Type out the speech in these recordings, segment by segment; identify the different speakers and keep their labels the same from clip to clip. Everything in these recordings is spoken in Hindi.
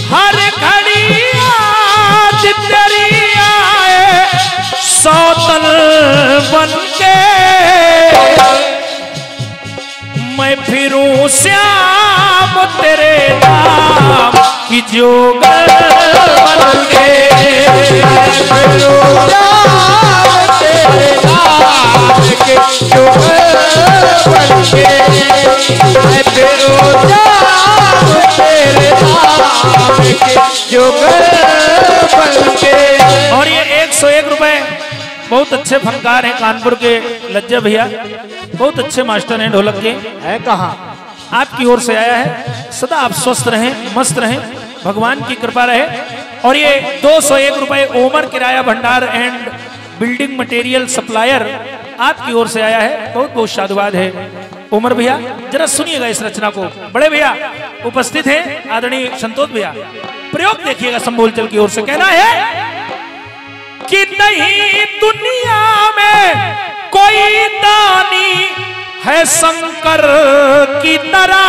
Speaker 1: हर घड़ी याद तेरी आए सौतन बन के, मैं फिरूं श्याम तेरे नाम की जोगल बन के, मैं फिरूं श्याम तेरे नाम की जोगल बन के। और ये 101 रुपए बहुत अच्छे फनकार हैं कानपुर के लज्जा भैया, बहुत अच्छे मास्टर हैं ढोलक के।
Speaker 2: है कहाँ?
Speaker 1: आपकी ओर से आया है। सदा आप स्वस्थ रहें, मस्त रहें, भगवान की कृपा रहे। और ये 201 रुपए ओमर किराया भंडार एंड बिल्डिंग मटेरियल सप्लायर आपकी ओर से आया है। बहुत बहुत साधुवाद है ओमर भैया। जरा सुनिएगा इस रचना को। बड़े भैया उपस्थित हैं, आदरणीय संतोष भैया। प्रयोग देखिएगा संबोलचल की ओर से। कहना है कि नहीं दुनिया में कोई दानी है शंकर की तरह,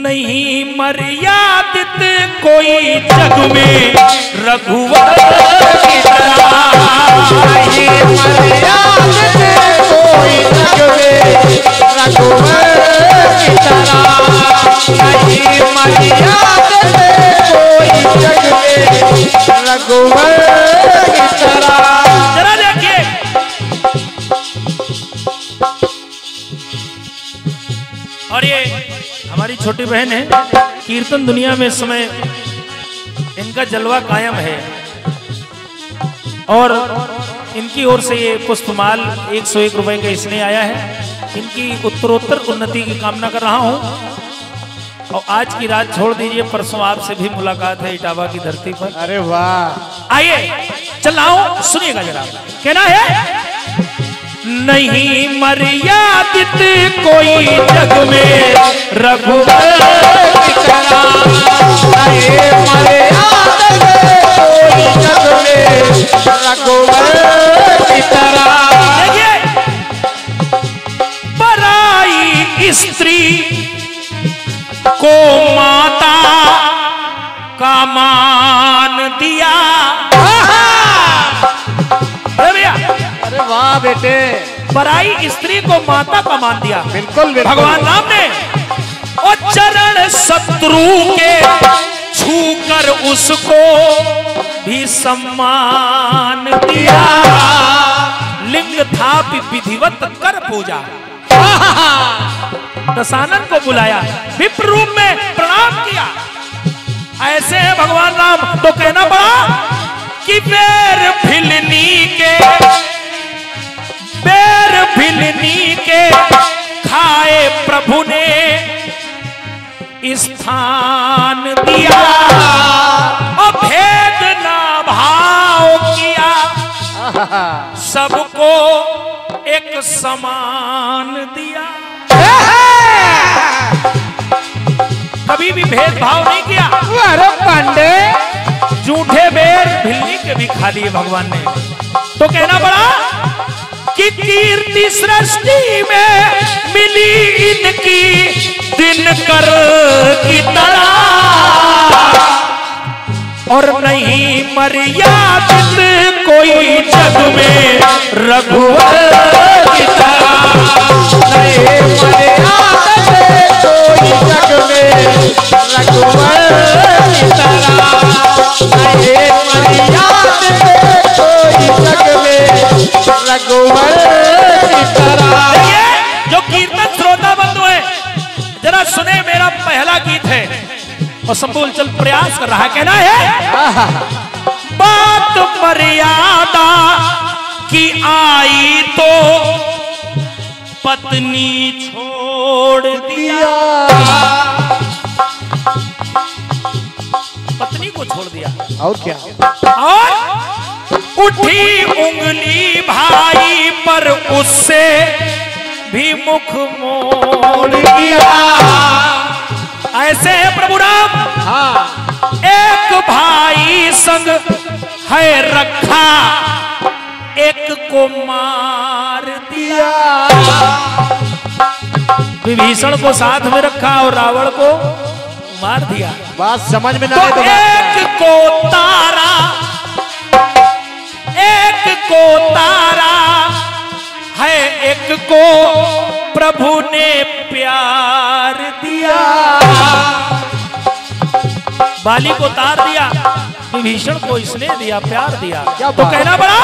Speaker 1: नहीं मर्यादित कोई जग में रघुवर की तरह, नहीं मर्यादित कोई जग में रघुवर की तरह, नहीं मर्यादित कोई जग में रघुवर की तरह। जरा देखिए और ये हमारी छोटी बहन है, कीर्तन दुनिया में इस समय इनका जलवा कायम है। और इनकी ओर से ये पुष्पमाल 101 रुपए का इसने आया है। इनकी उत्तरोत्तर उन्नति की कामना कर रहा हूं। और आज की रात छोड़ दीजिए, परसों आपसे भी मुलाकात है इटावा की धरती पर।
Speaker 2: अरे वाह,
Speaker 1: आइए चलाओ, सुनिएगा जरा। कहना है नहीं मर्यादित कोई जग में रघुवर की तरह, नहीं मर्यादित कोई जग में रघुवर की तरह। देखिए पराई स्त्री को माता का मान दिया।
Speaker 2: अरे वाह बेटे,
Speaker 1: पराई स्त्री को माता का मान दिया।
Speaker 2: बिल्कुल बिल्कुल।
Speaker 1: भगवान राम ने और चरण शत्रु के छूकर उसको भी सम्मान दिया। लिंग था विधिवत कर पूजा, दशानन को बुलाया, विप्र रूप में प्रणाम किया। ऐसे है भगवान राम। तो कहना पड़ा कि पैर भिलनी के खाए प्रभु ने स्थान दिया, और भेद ना भाव किया, सबको एक समान दिया। कभी भी भेदभाव नहीं किया।
Speaker 2: अरे पांडे,
Speaker 1: झूठे बेर भिल्ली के भी खा लिए भगवान ने। तो कहना पड़ा कि कीर्ति सृष्टि में मिली इनकी दिनकर की तरह, और नहीं मर्यादित कोई जग में रघुवर की तरह, नहीं मर्यादित कोई जग में रघुवर की तरह, नहीं मर्यादित कोई जग में रघुवर की तरह। जो कीर्तन श्रोता बंधु है, जरा सुने, मेरा पहला गीत है और संबोल चल प्रयास कर रहा है। कहना है बात मर्यादा की आई तो पत्नी छोड़ दिया, पत्नी को छोड़ दिया।
Speaker 2: और क्या?
Speaker 1: और उठी उंगली भाई पर उससे भी मुख मोड़ दिया। ऐसे है प्रभु राम।
Speaker 2: हाँ,
Speaker 1: एक भाई संग है रखा, एक को मार दिया।
Speaker 2: दिया।
Speaker 1: विभीषण को साथ में रखा और रावण को मार दिया।
Speaker 2: बात समझ में ना
Speaker 1: तो
Speaker 2: आए तो
Speaker 1: एक को तारा, एक को तारा है, एक को प्रभु ने प्यार दिया। बाली को तार दिया, विभीषण को इसने दिया, प्यार दिया। तो कहना पड़ा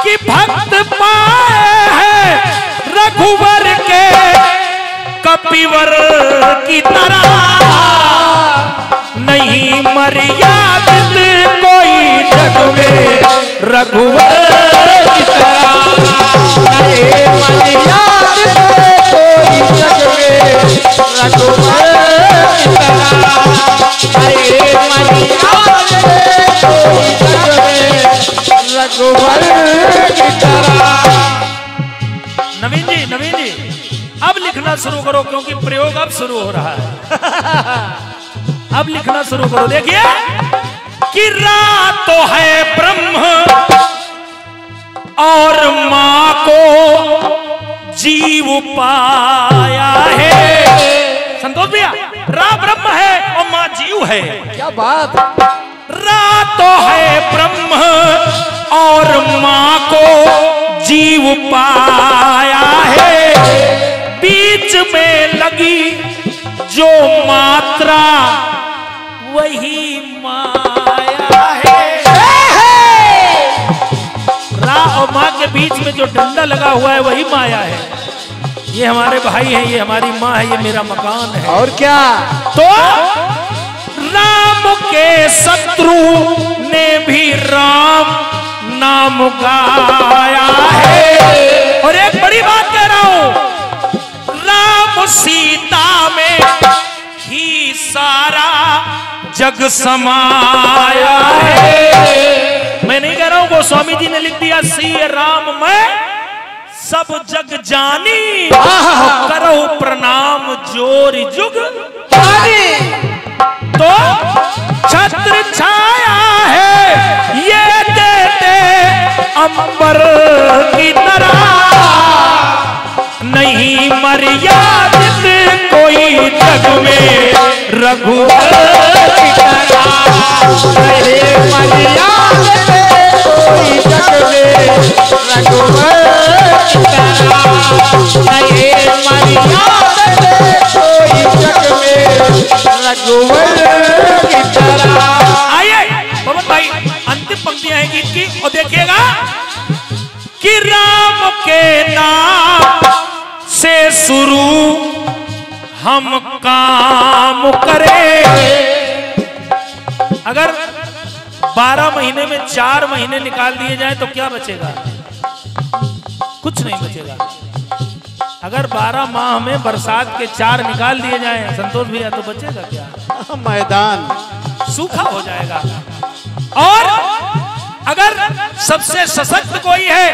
Speaker 1: कि भक्त पाए हैं रघुवर के कपिवर की तरह, नहीं मर्यादित कोई जग में रघुवर की तरह,
Speaker 2: नहीं मर्यादित कोई जग में रघुवर की तरह, नहीं मर्यादित कोई जग में रघुवर की तरह।
Speaker 1: नवीन जी अब लिखना शुरू करो, क्योंकि प्रयोग अब शुरू हो रहा है। अब लिखना शुरू करो। देखिए कि रात तो है ब्रह्म और मां को जीव पाया है। संतोष भैया, रा ब्रह्म है और मां जीव है।
Speaker 2: क्या बात।
Speaker 1: रात तो है ब्रह्म और मां को जीव पाया है, बीच में लगी जो मात्रा वही माया है। रा और मां के बीच में जो डंडा लगा हुआ है वही माया है। ये हमारे भाई हैं, ये हमारी माँ है, ये मेरा मकान है।
Speaker 2: और क्या।
Speaker 1: तो राम के शत्रु ने भी राम नाम गाया है। और एक बड़ी बात कह रहा हूं, राम सीता में ही सारा जग समाया है। मैं नहीं कह रहा हूं, वो स्वामी जी ने लिख दिया, सी राम मैं सब जग जानी, करो प्रणाम जोर जुग। तो छत्र छाया है ये देते अंबर की तरह, नहीं मर्यादित कोई जग में रघुवर की तरह,
Speaker 2: नहीं मर्यादित कोई जग में रघुवर की तरह, नहीं मर्यादित कोई जग में रघुवर की तरह।
Speaker 1: आइए पवन भाई, अंतिम पंक्तियां हैं गीत की, और देखिएगा कि राम के नाम से शुरू हम काम करें। अगर 12 महीने में 4 महीने निकाल दिए जाए तो क्या बचेगा? कुछ नहीं बचेगा। अगर 12 माह में बरसात के 4 निकाल दिए जाएं संतोष भैया, तो बचेगा क्या?
Speaker 2: मैदान
Speaker 1: सूखा हो जाएगा। और अगर सबसे सशक्त कोई है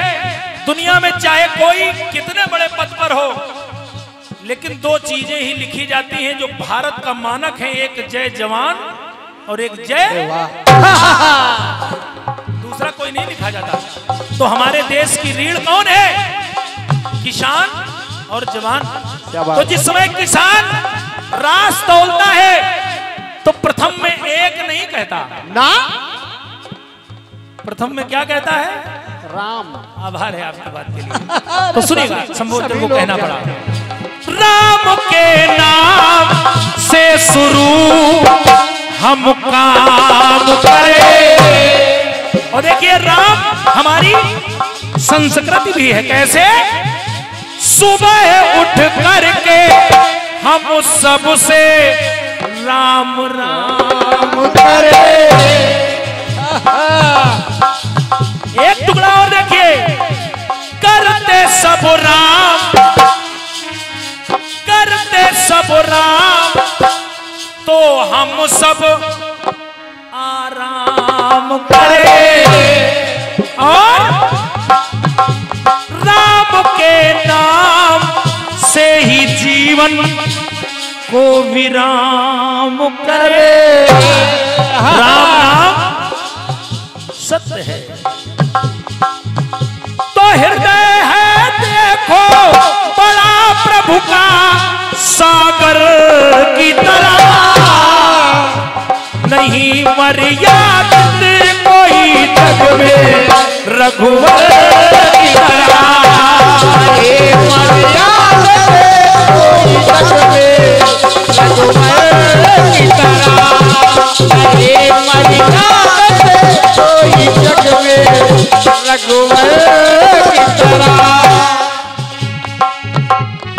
Speaker 1: दुनिया में, चाहे कोई कितने बड़े पद पर हो, लेकिन 2 चीजें ही लिखी जाती हैं जो भारत का मानक है, एक जय जवान और एक जय, दूसरा कोई नहीं लिखा जाता। तो हमारे देश की रीढ़ कौन है? किसान और जवान। तो जिस समय किसान रास तौलता है तो प्रथम में 1 नहीं कहता
Speaker 2: ना,
Speaker 1: प्रथम में क्या कहता है?
Speaker 2: राम।
Speaker 1: आभार है आपकी बात के लिए। तो सुनिएगा, संबोधन को कहना पड़ा, राम के नाम से शुरू हम काम करें। और देखिए राम हमारी संस्कृति भी है। कैसे? सुबह उठ करके हम सबसे राम राम करें। एक टुकड़ा और देखिए, करते सब राम, करते सब राम, तो हम सब आराम करें। और राम के नाम से ही जीवन को विराम करे। राम नाम सत्य है। तो हृदय है देखो बड़ा प्रभु का सागर की तरह, नहीं मर्यादित कोई जग में रघुवर की तरह।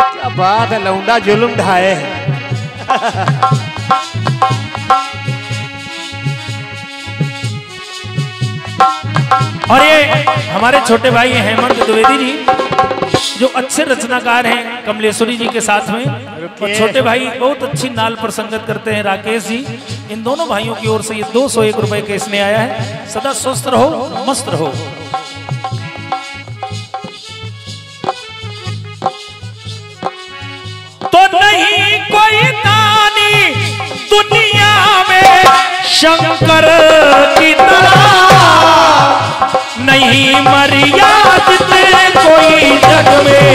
Speaker 2: क्या बात है, लौंडा जुलुम ढाए है।
Speaker 1: और ये हमारे छोटे भाई हेमंत द्विवेदी जी जो अच्छे रचनाकार हैं कमलेश्वरी जी के साथ में, और छोटे भाई बहुत अच्छी नाल पर संगत करते हैं राकेश जी। इन दोनों भाइयों की ओर से ये 201 रुपए के इसने आया है। सदा स्वस्थ रहो, मस्त रहो। तो नहीं कोई दानी दुनिया में शंकर की तरह, नहीं मर्यादित कोई जग में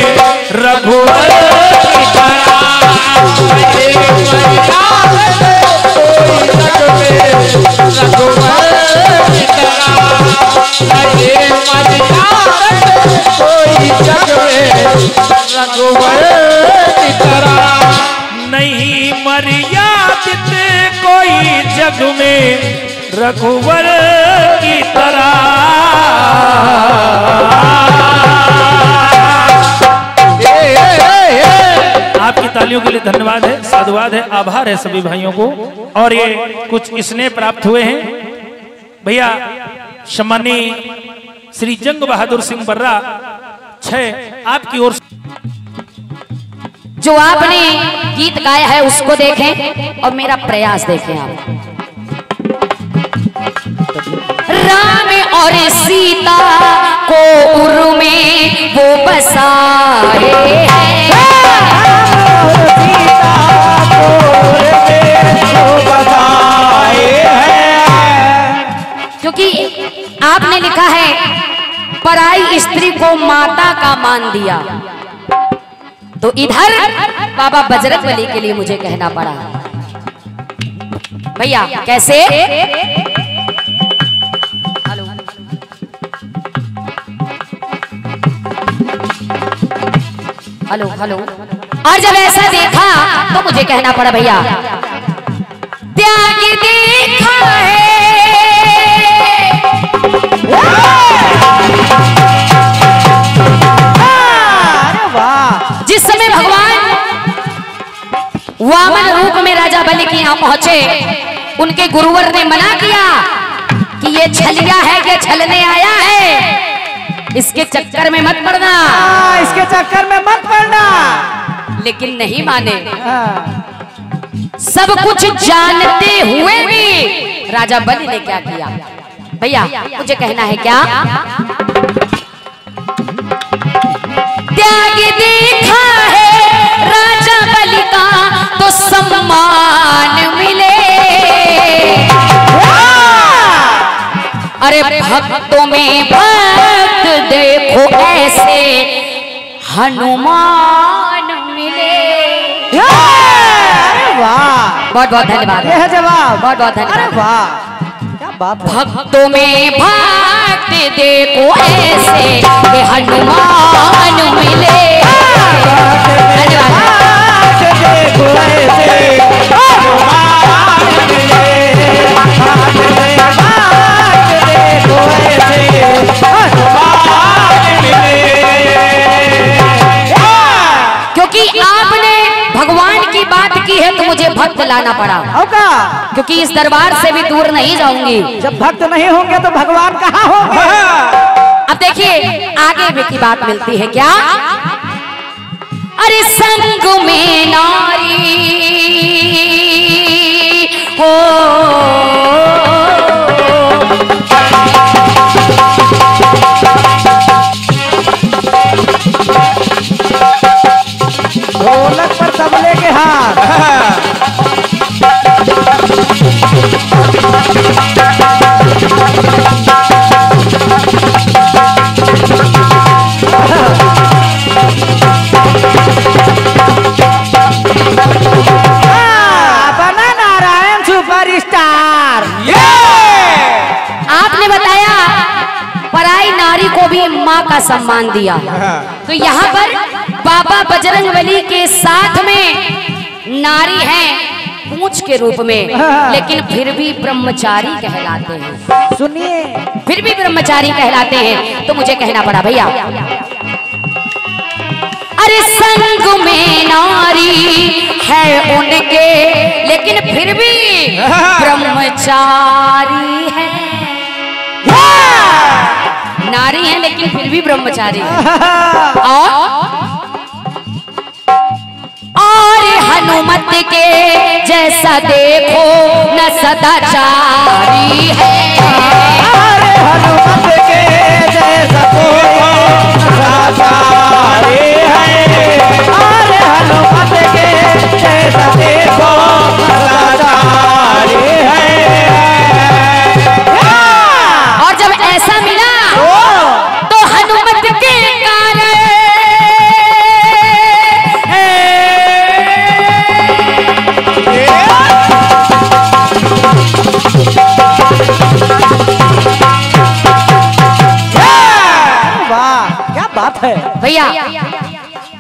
Speaker 1: रघुवर की तरह। नहीं मर्यादित कोई जग में रघुवर की तरह। आपकी तालियों के लिए धन्यवाद है, साधुवाद है, आभार है सभी भाइयों को। और ये कुछ स्नेह प्राप्त हुए हैं भैया सम्मानीय श्री जंग बहादुर सिंह बर्रा 6 आपकी ओर।
Speaker 3: जो आपने गीत गाया है उसको देखें और मेरा प्रयास देखें आप। राम और सीता को उर में वो बसाए हैं, क्योंकि आपने लिखा है पराई स्त्री को माता का मान दिया, तो इधर बाबा बजरंगबली के लिए मुझे कहना पड़ा। भैया कैसे? Hello hello. और जब ऐसा देखा तो मुझे कहना पड़ा भैया त्याग देखा है, जिस समय भगवान वामन रूप में राजा बलि के यहां पहुंचे, उनके गुरुवर ने मना किया कि ये छलिया है, ये छलने आया है, इसके चक्कर में मत पड़ना,
Speaker 2: इसके चक्कर में मत पड़ना।
Speaker 3: लेकिन नहीं माने। सब कुछ जानते हुए भी राजा बलि ने क्या किया भैया मुझे कहना है क्या? त्याग देखा है राजा बलि का तो सम्मान मिले, अरे भक्तों में भक्त देखो ऐसे हनुमान मिले। बहुत बहुत धन्यवाद।
Speaker 2: यह जवाब
Speaker 3: बहुत बहुत धन्यवाद।
Speaker 2: वाह क्या बात है।
Speaker 3: भक्तों में भक्त देखो ऐसे कि हनुमान मिले। धन्यवाद। क्योंकि आपने भगवान की बात की है तो मुझे भक्त लाना पड़ा, क्योंकि इस दरबार से भी दूर नहीं जाऊंगी।
Speaker 2: जब भक्त नहीं होंगे तो भगवान कहाँ होंगे?
Speaker 3: अब देखिए आगे भी की बात मिलती है क्या? अरे संग में नारी हो
Speaker 2: ढोलक पर तबले के हाथ।
Speaker 3: सम्मान दिया। तो यहाँ पर बाबा बजरंगबली के साथ में नारी है पूंछ के रूप में, लेकिन फिर भी ब्रह्मचारी कहलाते हैं।
Speaker 2: सुनिए,
Speaker 3: फिर भी ब्रह्मचारी कहलाते हैं। तो मुझे कहना पड़ा भैया, अरे संग में नारी है उनके, लेकिन फिर भी ब्रह्मचारी है। नारी है लेकिन फिर भी ब्रह्मचारी है। और हनुमत के जैसा देखो न सदाचारी है।
Speaker 2: अरे हनुमत के जैसा देखो न सदाचारी है। अरे हनुमत के जैसा देखो न सदाचारी है।
Speaker 3: और जब ऐसा मिला तो हनुमत के कारण
Speaker 2: बात है
Speaker 3: भैया,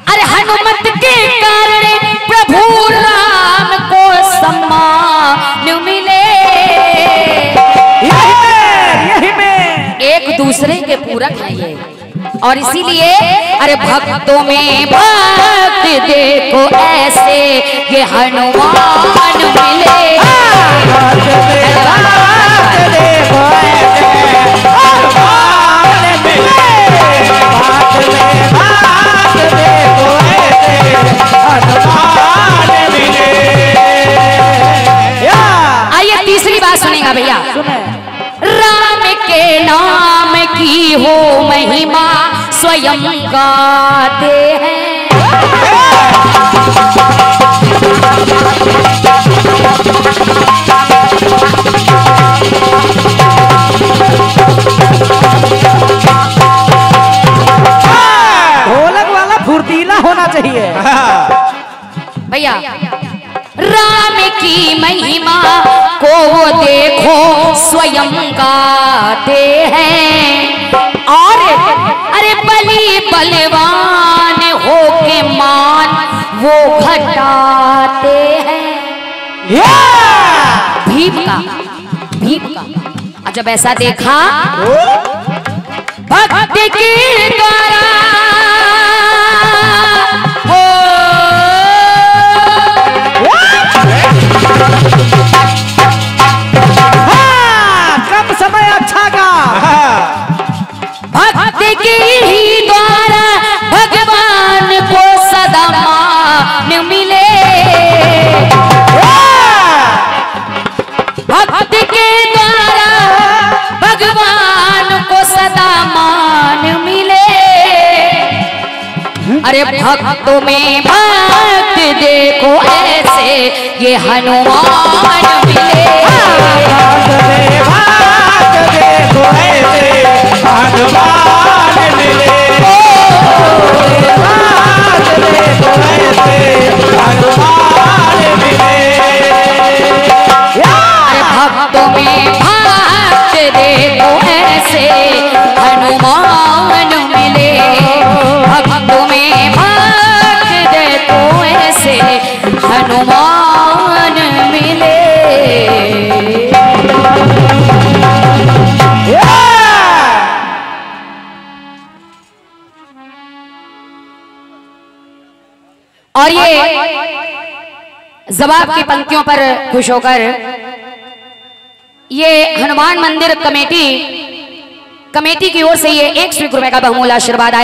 Speaker 3: अरे हनुमत के कारण प्रभु राम को सम्मान मिले।
Speaker 2: यही में
Speaker 3: एक दूसरे के पूरक हैं ये, और इसीलिए अरे भक्तों में भक्त देखो ऐसे ये हनुमान मिले। आइए तीसरी बात सुनेगा भैया। राम के नाम की हो महिमा स्वयं गाते हैं।
Speaker 2: ढोलक वाला फुर्तीला होना चाहिए
Speaker 3: भैया। राम की महिमा को वो देखो स्वयं गाते हैं, और अरे बलि बलवान हो के मान वो घटाते हैं। भीम का और जब ऐसा देखा भक्त के द्वारा
Speaker 2: कम समय अच्छा का
Speaker 3: भक्त के ही द्वारा भगवान को सदा मान मिले। भक्त के द्वारा भगवान को सदा मान मिले। अरे भक्तों में भक्त देखो ऐसे ये हनुमान मिले।
Speaker 2: देखो ऐसे हनुमान मिले। देखो ऐसे हनुमान मिले।
Speaker 3: अरे भक्तों में भक्त देखो ऐसे हनुमान मिले। भक्तों में भक्त देखो ऐसे हनुमान मिले। और ये जवाब की पंक्तियों पर खुश होकर ये हनुमान मंदिर कमेटी की ओर से ये 100 रुपए का बहुमूल्य आशीर्वाद आया।